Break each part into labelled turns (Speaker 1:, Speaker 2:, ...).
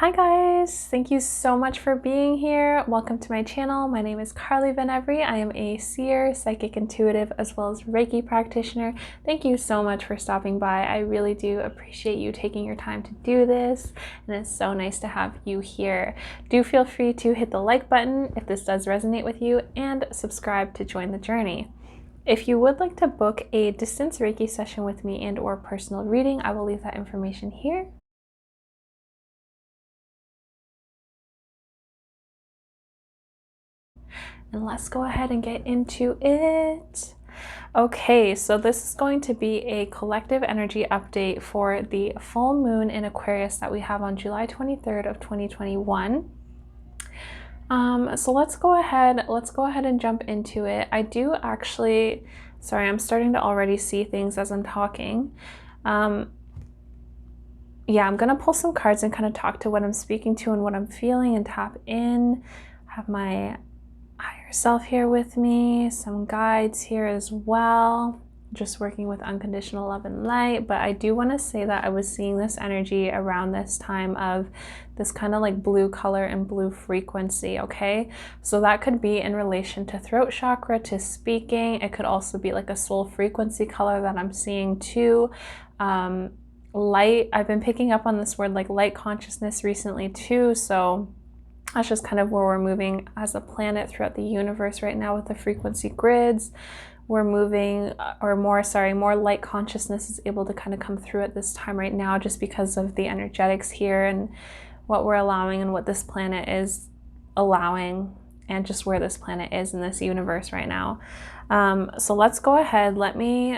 Speaker 1: Hi guys, thank you so much for being here. Welcome to my channel. My name is Carly Venevri. I am a seer, psychic intuitive, as well as Reiki practitioner. Thank you so much for stopping by. I really do appreciate you taking your time to do this, and it's so nice to have you here. Do feel free to hit the like button if this does resonate with you, and subscribe to join the journey. If you would like to book a distance Reiki session with me and or personal reading, I will leave that information here. And let's go ahead and get into it. Okay, so this is going to be a collective energy update for the full moon in Aquarius that we have on July 23rd of 2021. So let's go ahead and jump into it. I do actually, sorry, I'm starting to already see things as I'm talking. Yeah, I'm gonna pull some cards and kind of talk to what I'm speaking to and what I'm feeling and tap in. Have my higher self here with me, some guides here as well, just working with unconditional love and light. But I do want to say that I was seeing this energy around this time of this kind of like blue color and blue frequency. Okay, so that could be in relation to throat chakra, to speaking. It could also be like a soul frequency color that I'm seeing too. Light, I've been picking up on this word like light consciousness recently too, so that's just kind of where we're moving as a planet throughout the universe right now with the frequency grids. We're moving, or more light consciousness is able to kind of come through at this time right now just because of the energetics here and what we're allowing and what this planet is allowing and just where this planet is in this universe right now. So let's go ahead. Let me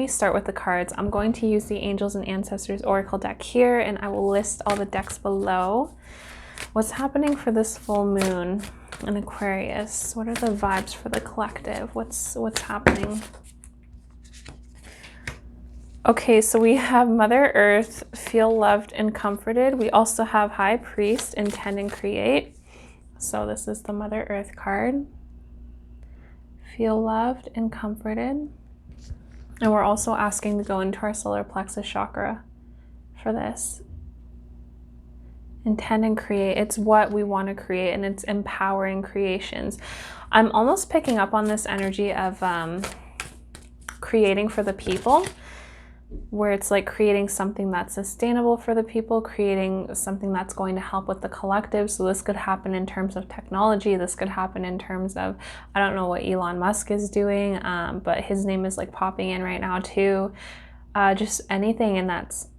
Speaker 1: start with the cards. I'm going to use the Angels and Ancestors Oracle deck here, and I will list all the decks below. What's happening for this full moon in Aquarius? What are the vibes for the collective? What's happening? Okay, so we have Mother Earth, feel loved and comforted. We also have High Priest, intend and create. So this is the Mother Earth card. Feel loved and comforted. And we're also asking to go into our solar plexus chakra for this. Intend and create. It's what we want to create, and it's empowering creations. I'm almost picking up on this energy of creating for the people, where it's like creating something that's sustainable for the people, creating something that's going to help with the collective. So this could happen in terms of technology. This could happen in terms of, I don't know what Elon Musk is doing, but his name is like popping in right now too. Just anything, and that's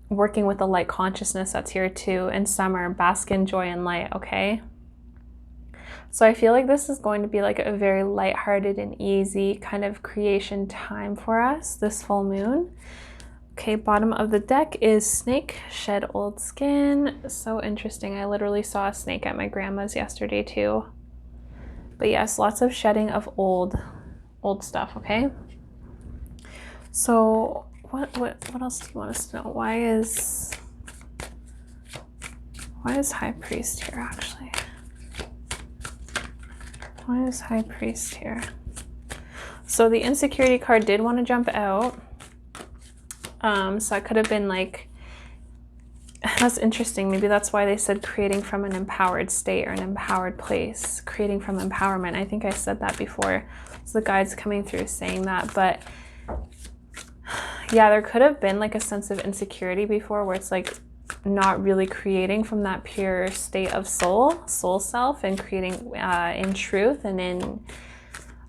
Speaker 1: working with the light consciousness that's here too. In summer, bask in joy and light. Okay, so I feel like this is going to be like a very lighthearted and easy kind of creation time for us this full moon. Okay, bottom of the deck is snake, shed old skin. So interesting. I literally saw a snake at my grandma's yesterday too. But yes, lots of shedding of old stuff. Okay, so what else do you want us to know? Why is High Priest here actually? Why is High Priest here? So the insecurity card did want to jump out. So it could have been like, that's interesting. Maybe that's why they said creating from an empowered state or an empowered place, creating from empowerment. I think I said that before. So the guide's coming through saying that, but yeah, there could have been like a sense of insecurity before where it's like not really creating from that pure state of soul self, and creating in truth and in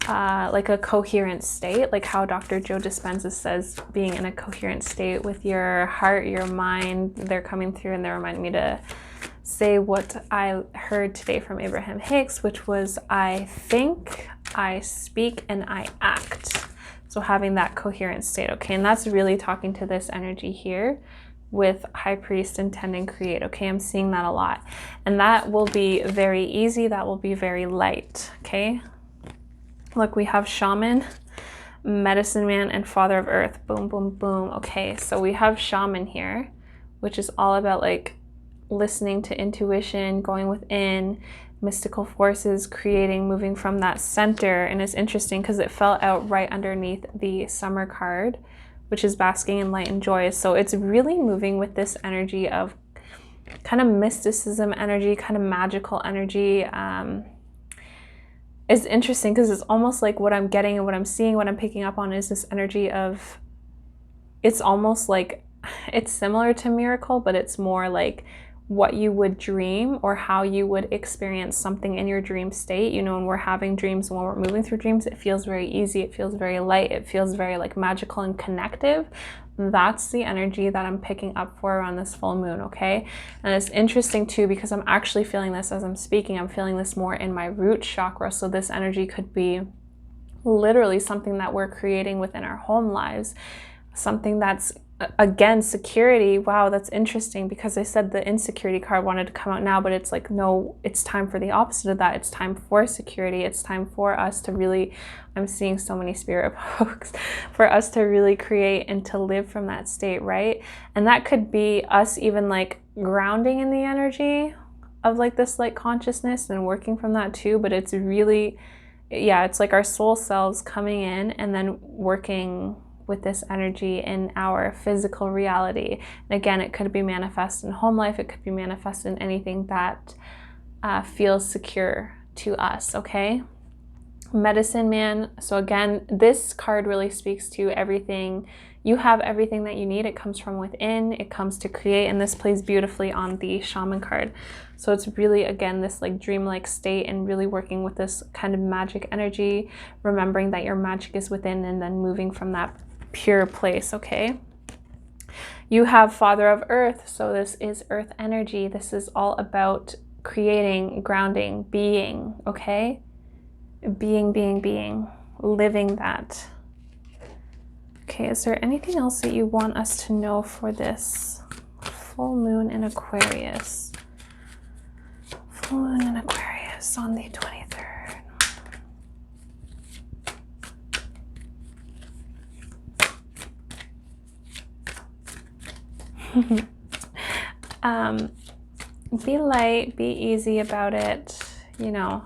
Speaker 1: like a coherent state, like how Dr. Joe Dispenza says, being in a coherent state with your heart, your mind. They're coming through and they're reminding me to say what I heard today from Abraham Hicks, which was I think, I speak, and I act. So having that coherent state, okay, and that's really talking to this energy here with High Priest, intend and create. Okay, I'm seeing that a lot, and that will be very easy. That will be very light. Okay, look, we have Shaman, Medicine Man, and Father of Earth. Boom, boom, boom. Okay, so we have Shaman here, which is all about like listening to intuition, going within, mystical forces, creating, moving from that center. And it's interesting because it fell out right underneath the summer card, which is basking in light and joy. So it's really moving with this energy of kind of mysticism energy, kind of magical energy. Is interesting because it's almost like what I'm getting and what I'm seeing, what I'm picking up on is this energy of, it's almost like, it's similar to miracle, but it's more like what you would dream or how you would experience something in your dream state. You know, when we're having dreams, when we're moving through dreams, it feels very easy, it feels very light, it feels very like magical and connective. That's the energy that I'm picking up for around this full moon, okay? And it's interesting too, because I'm actually feeling this as I'm speaking. I'm feeling this more in my root chakra. So this energy could be literally something that we're creating within our home lives, something that's, again, security. Wow, that's interesting, because I said the insecurity card wanted to come out now, but it's like, no, it's time for the opposite of that. It's time for security. It's time for us to really, I'm seeing so many spirit folks, for us to really create and to live from that state, right? And that could be us even like grounding in the energy of like this light consciousness and working from that too. But it's really, yeah, it's like our soul selves coming in and then working with this energy in our physical reality. And again, it could be manifest in home life, it could be manifest in anything that feels secure to us, okay? Medicine man. So again, this card really speaks to everything. You have everything that you need. It comes from within, it comes to create, and this plays beautifully on the shaman card. So it's really, again, this like dreamlike state and really working with this kind of magic energy, remembering that your magic is within and then moving from that pure place, okay? You have Father of Earth, so this is earth energy. This is all about creating, grounding, being, okay? Being, living that. Okay, is there anything else that you want us to know for this full moon in Aquarius? Full moon in Aquarius on the 23rd. Be light, be easy about it, you know,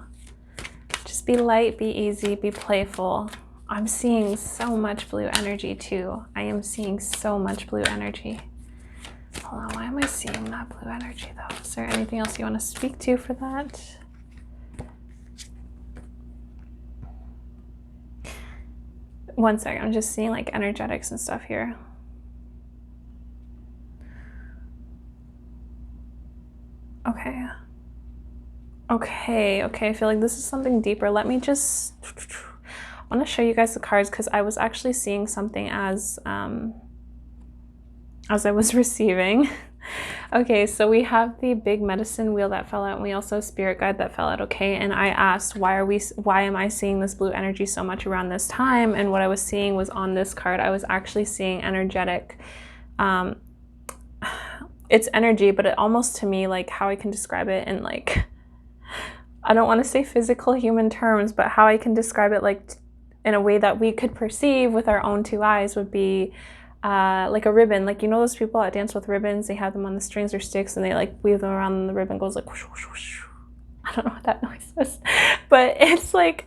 Speaker 1: just be light, be easy, be playful. I'm seeing so much blue energy too. I am seeing so much blue energy. Hold on, why am I seeing that blue energy though? Is there anything else you want to speak to for that? One second, I'm just seeing like energetics and stuff here. Okay, I feel like this is something deeper. Let me just, I want to show you guys the cards because I was actually seeing something as I was receiving. Okay, so we have the big medicine wheel that fell out, and we also have spirit guide that fell out, okay? And I asked, why am I seeing this blue energy so much around this time? And what I was seeing was on this card, I was actually seeing energetic, it's energy, but it almost to me, like how I can describe it in like, I don't want to say physical human terms, but how I can describe it like in a way that we could perceive with our own two eyes would be like a ribbon. Like, you know those people that dance with ribbons, they have them on the strings or sticks and they like weave them around and the ribbon goes like whoosh, whoosh, whoosh. I don't know what that noise is, but it's like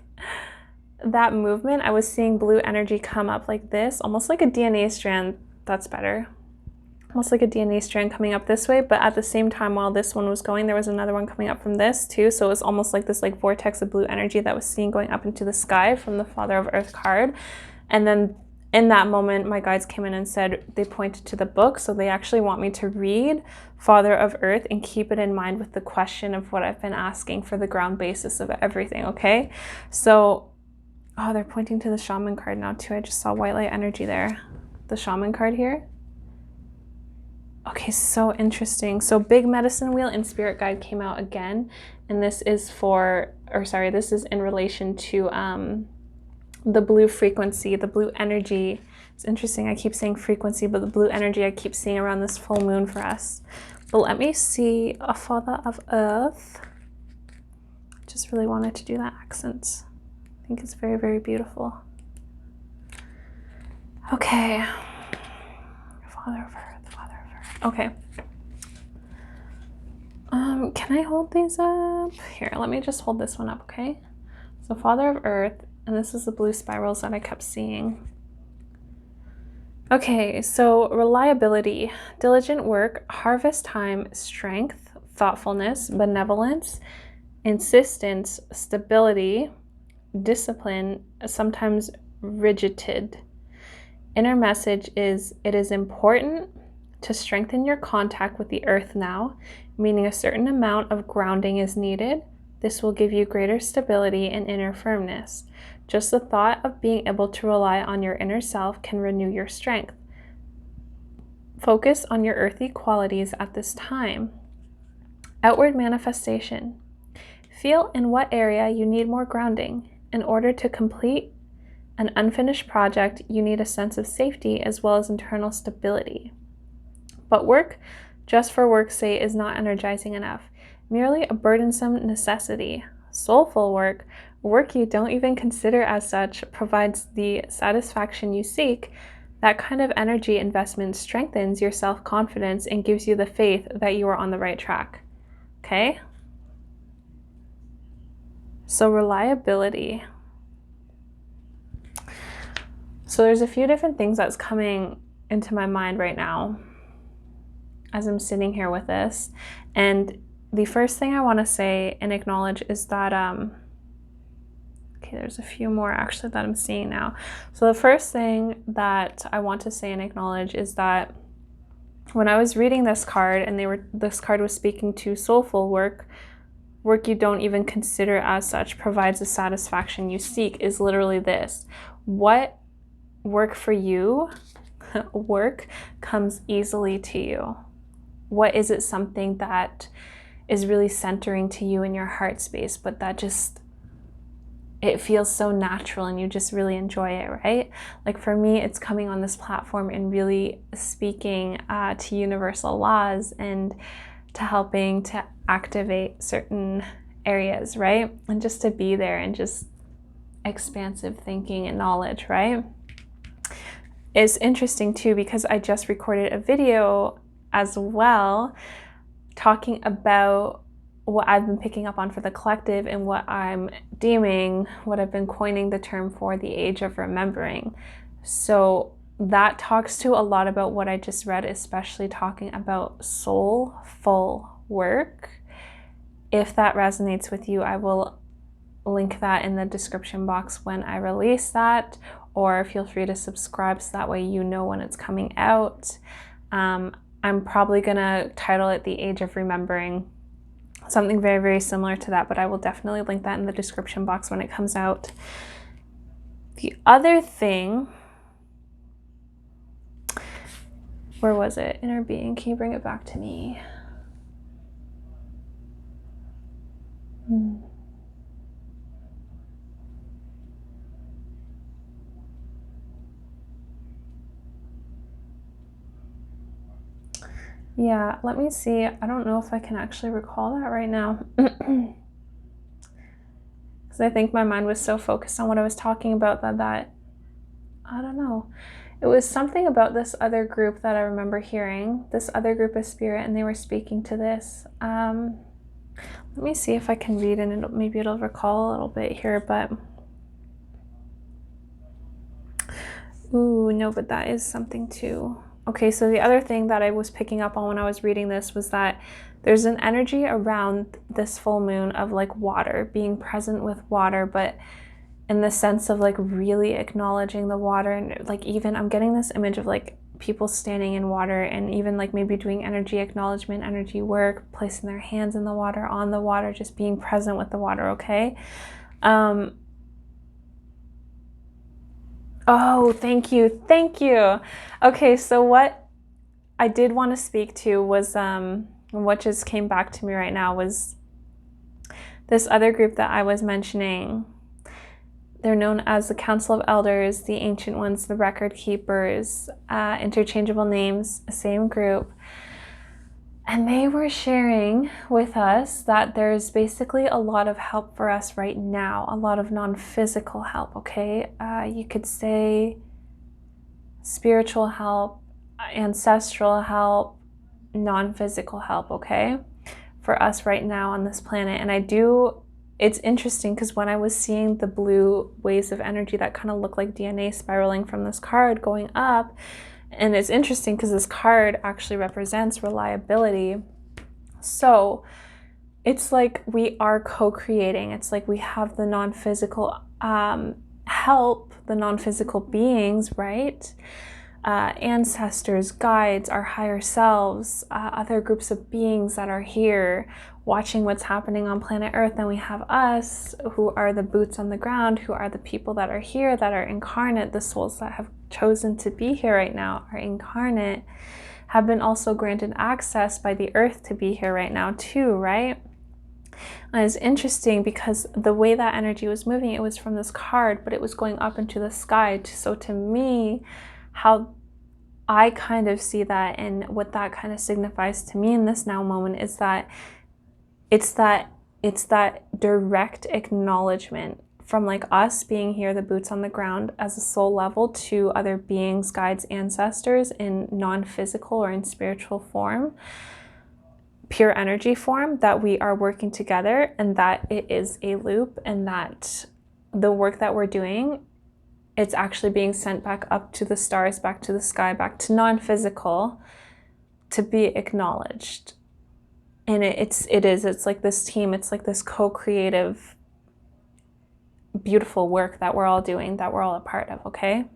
Speaker 1: that movement. I was seeing blue energy come up like this, almost like a DNA strand. That's better. Almost like a DNA strand coming up this way, but at the same time while this one was going, there was another one coming up from this too. So it was almost like this like vortex of blue energy that was seen going up into the sky from the Father of Earth card. And then in that moment, my guides came in and said, they pointed to the book. So they actually want me to read Father of Earth and keep it in mind with the question of what I've been asking for the ground basis of everything, okay? So, oh, they're pointing to the shaman card now too. I just saw white light energy there. The shaman card here. Okay, so interesting. So big medicine wheel and spirit guide came out again. And this is for, or sorry, this is in relation to the blue frequency, the blue energy. It's interesting, I keep saying frequency, but the blue energy I keep seeing around this full moon for us. But let me see a Father of Earth. Just really wanted to do that accent. I think it's very, very beautiful. Okay. Father of Earth. Okay. Can I hold these up? Here, let me just hold this one up, okay? So Father of Earth, and this is the blue spirals that I kept seeing. Okay, so reliability, diligent work, harvest time, strength, thoughtfulness, benevolence, insistence, stability, discipline, sometimes rigidity. Inner message is, it is important to strengthen your contact with the earth now, meaning a certain amount of grounding is needed. This will give you greater stability and inner firmness. Just the thought of being able to rely on your inner self can renew your strength. Focus on your earthy qualities at this time. Outward manifestation. Feel in what area you need more grounding. In order to complete an unfinished project, you need a sense of safety as well as internal stability. But work just for work's sake is not energizing enough, merely a burdensome necessity. Soulful work, work you don't even consider as such, provides the satisfaction you seek. That kind of energy investment strengthens your self-confidence and gives you the faith that you are on the right track. Okay? So reliability. So there's a few different things that's coming into my mind right now as I'm sitting here with this. And the first thing I want to say and acknowledge is that, okay, there's a few more actually that I'm seeing now. So the first thing that I want to say and acknowledge is that when I was reading this card and this card was speaking to soulful work, work you don't even consider as such provides the satisfaction you seek, is literally this. What work for you, work comes easily to you. What is it, something that is really centering to you in your heart space, but that just, it feels so natural and you just really enjoy it, right? Like for me, it's coming on this platform and really speaking to universal laws and to helping to activate certain areas, right? And just to be there and just expansive thinking and knowledge, right? It's interesting too, because I just recorded a video as well talking about what I've been picking up on for the collective and what I'm deeming, what I've been coining the term for, the age of remembering. So that talks to a lot about what I just read, especially talking about soulful work. If that resonates with you, I will link that in the description box when I release that, or feel free to subscribe so that way you know when it's coming out. I'm probably gonna title it The Age of Remembering, something very, very similar to that, but I will definitely link that in the description box when it comes out. The other thing, where was it? Inner being, can you bring it back to me? Yeah, let me see. I don't know if I can actually recall that right now. Because I think my mind was so focused on what I was talking about that I don't know. It was something about this other group that I remember hearing, this other group of spirit, and they were speaking to this. Let me see if I can read and maybe it'll recall a little bit here, but ooh, no, but that is something too. Okay, so the other thing that I was picking up on when I was reading this was that there's an energy around this full moon of like water, being present with water, but in the sense of like really acknowledging the water. And like even I'm getting this image of like people standing in water and even like maybe doing energy acknowledgement, energy work, placing their hands in the water, on the water, just being present with the water, okay? Oh, thank you. Thank you. Okay, so what I did want to speak to was, what just came back to me right now was this other group that I was mentioning. They're known as the Council of Elders, the Ancient Ones, the Record Keepers, interchangeable names, same group. And they were sharing with us that there's basically a lot of help for us right now, a lot of non-physical help, okay? You could say spiritual help, ancestral help, non-physical help, okay? For us right now on this planet. And it's interesting because when I was seeing the blue waves of energy that kind of look like DNA spiraling from this card going up, And it's interesting because this card actually represents reliability. So it's like we are co-creating. It's like we have the non-physical help, the non-physical beings, right? Ancestors, guides, our higher selves, other groups of beings that are here watching what's happening on planet Earth. And we have us, who are the boots on the ground, who are the people that are here, that are incarnate, the souls that have chosen to be here right now, are incarnate, have been also granted access by the Earth to be here right now too, right? And it's interesting because the way that energy was moving, it was from this card, but it was going up into the sky. So to me, how I kind of see that and what that kind of signifies to me in this now moment is that it's that direct acknowledgement from like us being here, the boots on the ground as a soul level, to other beings, guides, ancestors in non-physical or in spiritual form, pure energy form, that we are working together and that it is a loop, and that the work that we're doing, it's actually being sent back up to the stars, back to the sky, back to non-physical, to be acknowledged. And it's like this team, it's like this co-creative, beautiful work that we're all doing, that we're all a part of, okay?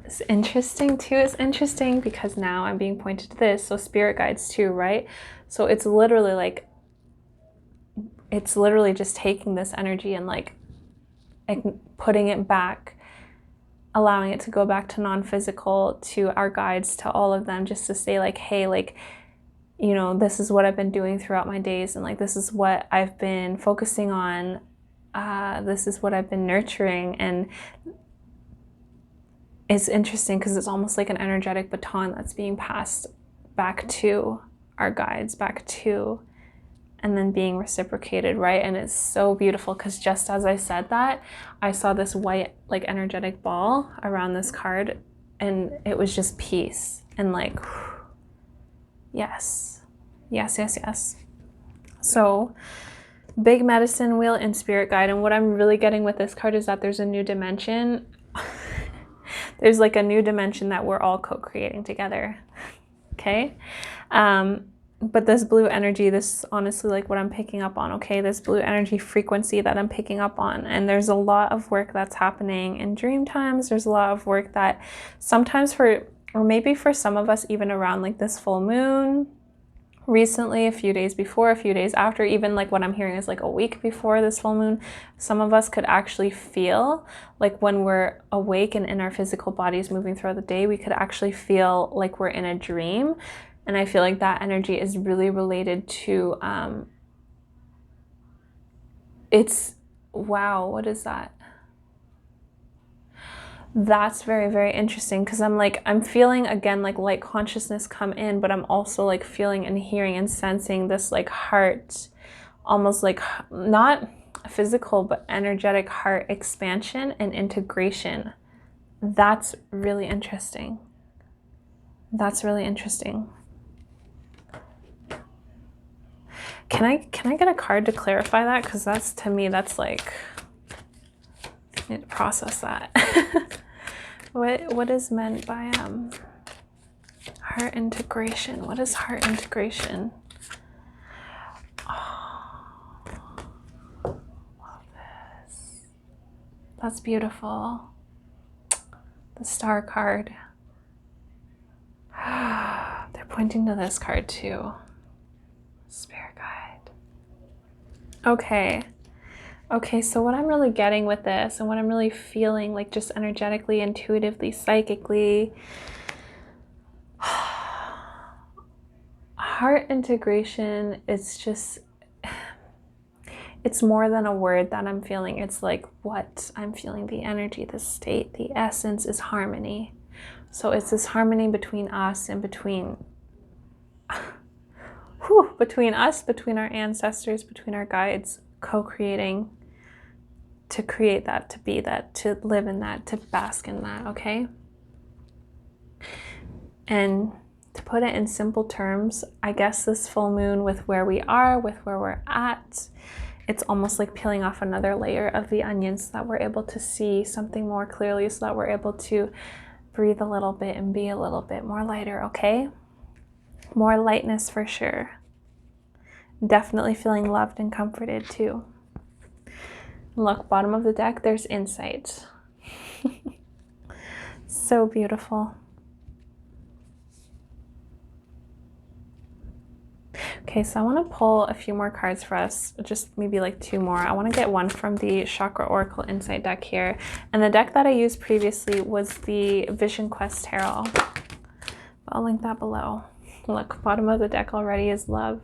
Speaker 1: It's interesting too. It's interesting because now I'm being pointed to this. So spirit guides too, right? So it's literally just taking this energy and like putting it back, allowing it to go back to non-physical, to our guides, to all of them, just to say like, hey, like, you know, this is what I've been doing throughout my days, and like this is what I've been focusing on, this is what I've been nurturing. And it's interesting because it's almost like an energetic baton that's being passed back to our guides, back to, and then being reciprocated, right? And it's so beautiful because just as I said that, I saw this white like energetic ball around this card, and it was just peace and like, yes, yes, yes, yes. So big medicine wheel and spirit guide. And what I'm really getting with this card is that there's a new dimension. There's like a new dimension that we're all co-creating together. Okay. But this blue energy, this is honestly like what I'm picking up on, okay? This blue energy frequency that I'm picking up on. And there's a lot of work that's happening in dream times. There's a lot of work that sometimes or maybe for some of us, even around like this full moon, recently, a few days before, a few days after, even like what I'm hearing is like a week before this full moon, some of us could actually feel like when we're awake and in our physical bodies moving throughout the day, we could actually feel like we're in a dream. And I feel like that energy is really related to, wow, what is that? That's very, very interesting because I'm feeling again like light consciousness come in, but I'm also like feeling and hearing and sensing this like heart, almost like not physical, but energetic heart expansion and integration. That's really interesting. That's really interesting. Can I get a card to clarify that? Because that's, to me, that's like, I need to process that. What is meant by heart integration? What is heart integration? Oh, love this. That's beautiful. The star card. They're pointing to this card too. Spirit guide. Okay, so what I'm really getting with this and what I'm really feeling, like just energetically, intuitively, psychically, heart integration is just, it's more than a word that I'm feeling. It's like what I'm feeling, the energy, the state, the essence is harmony. So it's this harmony between us and between us, between our ancestors, between our guides, co-creating to create that, to be that, to live in that, to bask in that, okay? And to put it in simple terms, I guess this full moon, with where we are, with where we're at, it's almost like peeling off another layer of the onion so that we're able to see something more clearly, so that we're able to breathe a little bit and be a little bit more lighter, okay? More lightness for sure. Definitely feeling loved and comforted too. Look, bottom of the deck, there's insight. So beautiful. Okay, so I want to pull a few more cards for us, just maybe like 2 more. I want to get one from the Chakra Oracle Insight deck here. And the deck that I used previously was the Vision Quest Tarot. I'll link that below. Look, bottom of the deck already is love.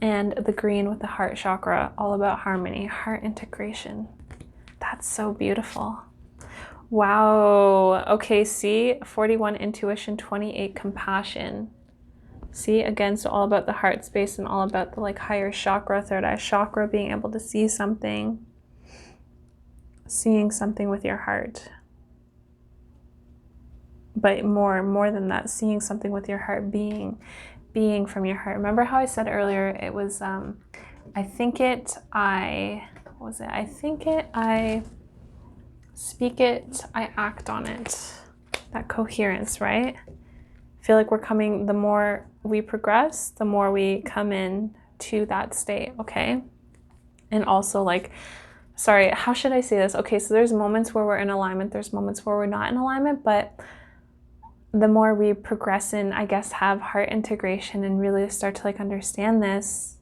Speaker 1: And the green with the heart chakra, all about harmony, heart integration. That's so beautiful. Wow. Okay, see, 41 intuition, 28 compassion. See, again, so all about the heart space and all about the like higher chakra, third eye chakra, being able to see something, seeing something with your heart. But more than that, seeing something with your heart, being from your heart. Remember how I said earlier, it was, I think it, I speak it, I act on it. That coherence, right? I feel like we're coming, the more we progress, the more we come in to that state, okay? And also like, sorry, how should I say this? Okay, so there's moments where we're in alignment, there's moments where we're not in alignment, but the more we progress in, I guess, have heart integration and really start to like understand this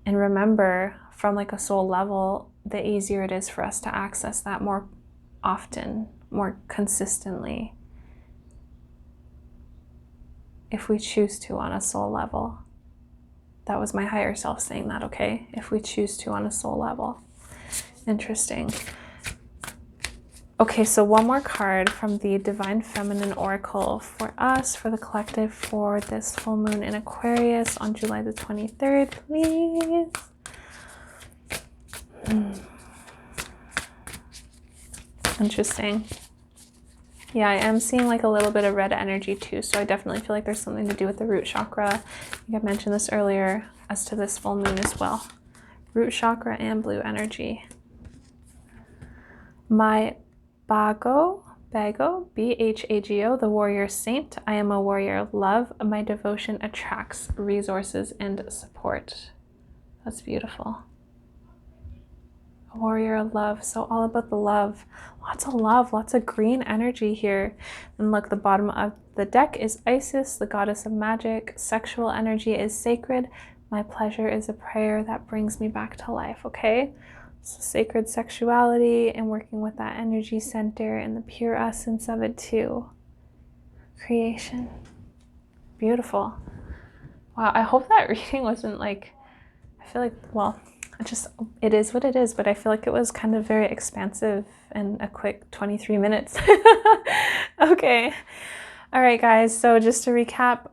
Speaker 1: and remember from like a soul level, the easier it is for us to access that more often, more consistently, if we choose to on a soul level. That was my higher self saying that, okay? If we choose to on a soul level. Interesting. Okay, so one more card from the Divine Feminine Oracle for us, for the collective, for this full moon in Aquarius on July the 23rd, please. Interesting. Yeah, I am seeing like a little bit of red energy too, so I definitely feel like there's something to do with the root chakra. I think I mentioned this earlier as to this full moon as well. Root chakra and blue energy. My Bago, B-H-A-G-O, the warrior saint. I am a warrior of love. My devotion attracts resources and support. That's beautiful. A warrior of love, so all about the love. Love, lots of green energy here. And look, the bottom of the deck is Isis, the goddess of magic. Sexual energy is sacred. My pleasure is a prayer that brings me back to life, okay? So sacred sexuality and working with that energy center and the pure essence of it too. Creation. Beautiful. Wow, I hope that reading wasn't like, I feel like, well, it is what it is, but I feel like it was kind of very expansive and a quick 23 minutes. Okay. All right, guys. So just to recap,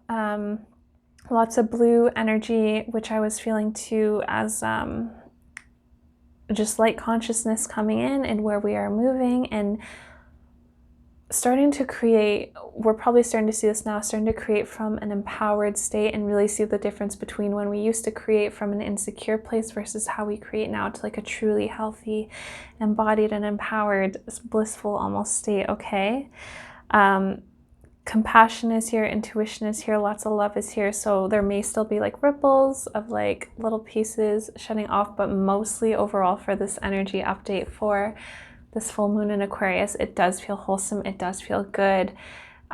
Speaker 1: lots of blue energy, which I was feeling too as, just light consciousness coming in and where we are moving and starting to create, we're probably starting to see this now, starting to create from an empowered state and really see the difference between when we used to create from an insecure place versus how we create now to like a truly healthy, embodied and empowered, blissful almost state, okay? Compassion is here, intuition is here, lots of love is here. So there may still be like ripples of like little pieces shutting off, but mostly overall for this energy update for this full moon in Aquarius, it does feel wholesome. It does feel good.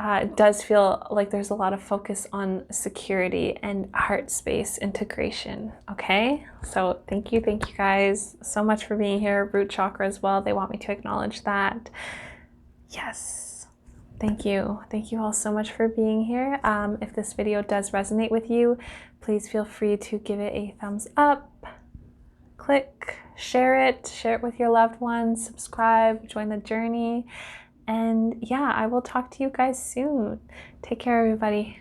Speaker 1: It does feel like there's a lot of focus on security and heart space integration. Okay, so thank you guys so much for being here. Root chakra as well. They want me to acknowledge that. Yes. Thank you all so much for being here. If this video does resonate with you, please feel free to give it a thumbs up, click, share it with your loved ones, subscribe, join the journey. And yeah, I will talk to you guys soon. Take care, everybody.